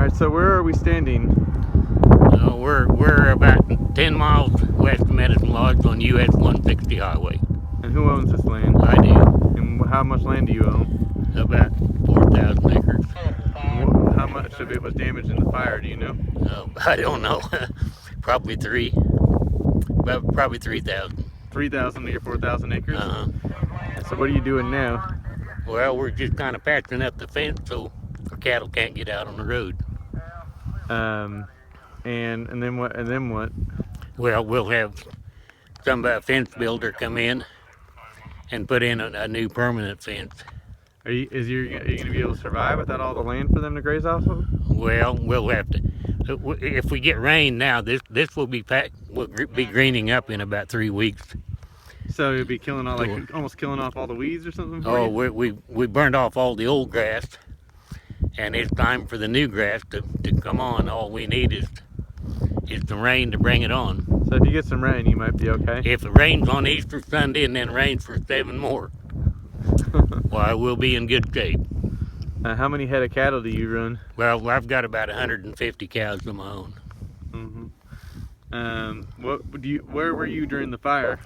right, so where are we standing? We're about 10 miles west of Medicine Lodge on US 160 highway. And who owns this land? I do. And how much land do you own? About 4,000 acres. How much of it was damaged in the fire, do you know? I don't know. Probably probably 3,000. 3,000 of your 4,000 acres? Uh-huh. So what are you doing now? Well, we're just kind of patching up the fence so our cattle can't get out on the road. And then what? And then what? Well, we'll have some fence builder come in and put in a new permanent fence. Are you going to be able to survive without all the land for them to graze off of? Well, we'll have to. If we get rain now, this will be greening up in about 3 weeks. So you'll be killing almost killing off all the weeds or something? Oh, we burned off all the old grass, and it's time for the new grass to come on. All we need is the rain to bring it on. So if you get some rain, you might be okay? If it rains on Easter Sunday and then rains for 7 more, why, we'll be in good shape. How many head of cattle do you run? Well, I've got about 150 cows of my own. Where were you during the fire?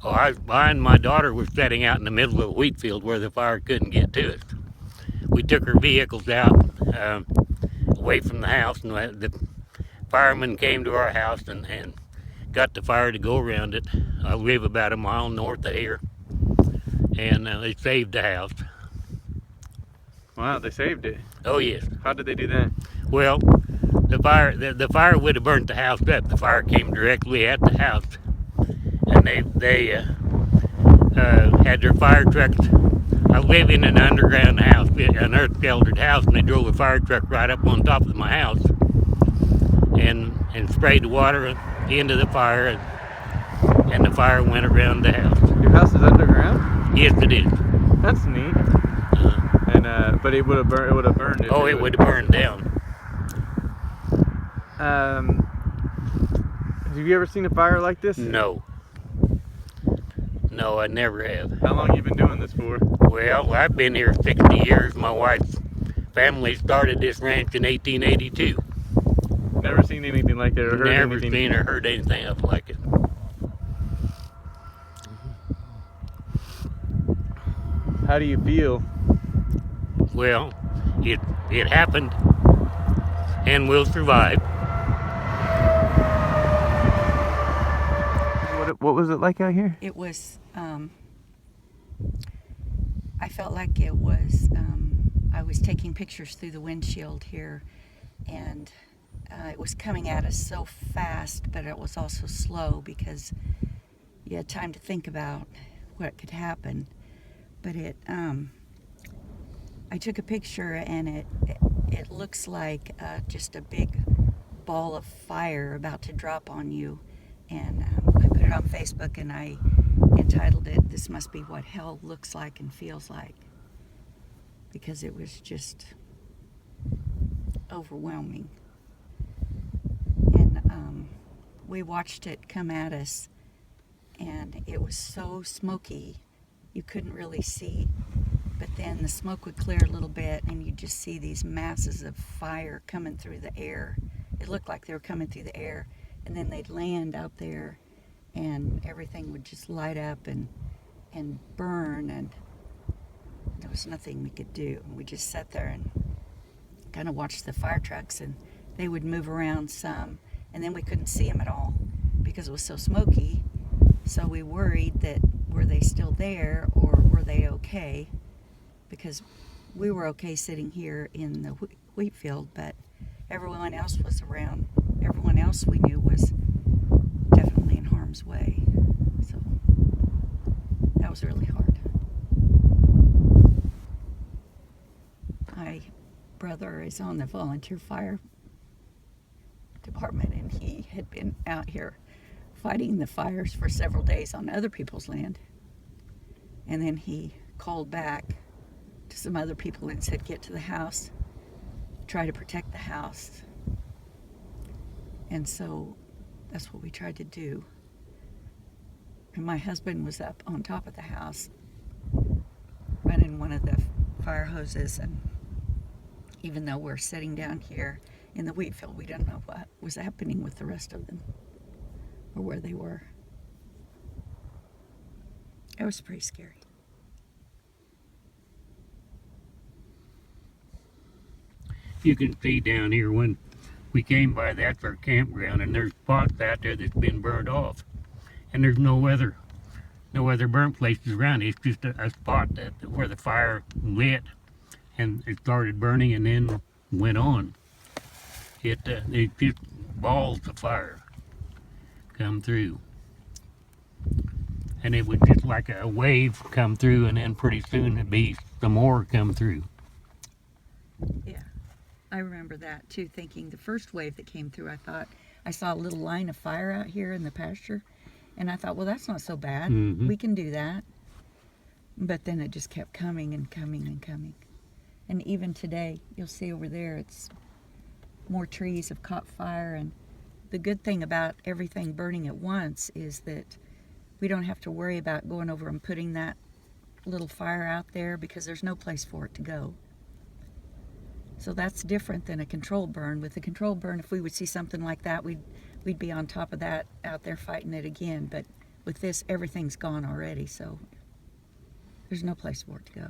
Oh, I and my daughter were setting out in the middle of a wheat field where the fire couldn't get to us. We took our vehicles out away from the house, and the firemen came to our house and got the fire to go around it. I live about a mile north of here, and they saved the house. Wow, they saved it. Oh yes. How did they do that? Well, the fire would have burnt the house up. The fire came directly at the house, and they had their fire trucks. I live in an underground house, an earth-sheltered house, and they drove a fire truck right up on top of my house and sprayed the water into the fire, and the fire went around the house. Your house is underground? Yes, it is. That's neat. But it would have burned. It would have burned. Oh, it would have burned down. Have you ever seen a fire like this? No. No, I never have. How long have you been doing this for? Well, I've been here 60 years. My wife's family started this ranch in 1882. Never seen anything like it or heard Never anything? seen or heard anything else like it. How do you feel? Well, it happened, and we'll survive. What was it like out here? It was, I felt like it was, I was taking pictures through the windshield here, and it was coming at us so fast, but it was also slow because you had time to think about what could happen. But I took a picture, and it looks like just a big ball of fire about to drop on you. And I put it on Facebook, and I entitled it, "This Must Be What Hell Looks Like and Feels Like," because it was just overwhelming. And we watched it come at us, and it was so smoky you couldn't really see. But then the smoke would clear a little bit, and you'd just see these masses of fire coming through the air. It looked like they were coming through the air. And then they'd land out there, and everything would just light up and burn, and there was nothing we could do. We just sat there and kind of watched the fire trucks, and they would move around some, and then we couldn't see them at all because it was so smoky. So we worried that were they still there or were they okay? Because we were okay sitting here in the wheat field, but everyone else was around. Everyone else we knew was definitely in harm's way. So that was really hard. My brother is on the volunteer fire department, and he had been out here fighting the fires for several days on other people's land. And then he called back to some other people and said, "Get to the house, try to protect the house." And so that's what we tried to do. And my husband was up on top of the house running one of the fire hoses, and even though we're sitting down here in the wheat field, we don't know what was happening with the rest of them or where they were. It was pretty scary. You can see down here when we came by, that's our campground, and there's spots out there that's been burned off, and there's no other burnt places around. It's just a spot where the fire lit and it started burning and then went on. It just balls of fire come through, and it would just like a wave come through, and then pretty soon it'd be some more come through. Yeah, I remember that too, thinking the first wave that came through, I thought I saw a little line of fire out here in the pasture, and I thought, well, that's not so bad. Mhm. We can do that. But then it just kept coming and coming and coming. And even today, you'll see over there, it's more trees have caught fire. And the good thing about everything burning at once is that we don't have to worry about going over and putting that little fire out there because there's no place for it to go. So that's different than a controlled burn. With a controlled burn, if we would see something like that, we'd be on top of that out there fighting it again. But with this, everything's gone already, so there's no place for it to go.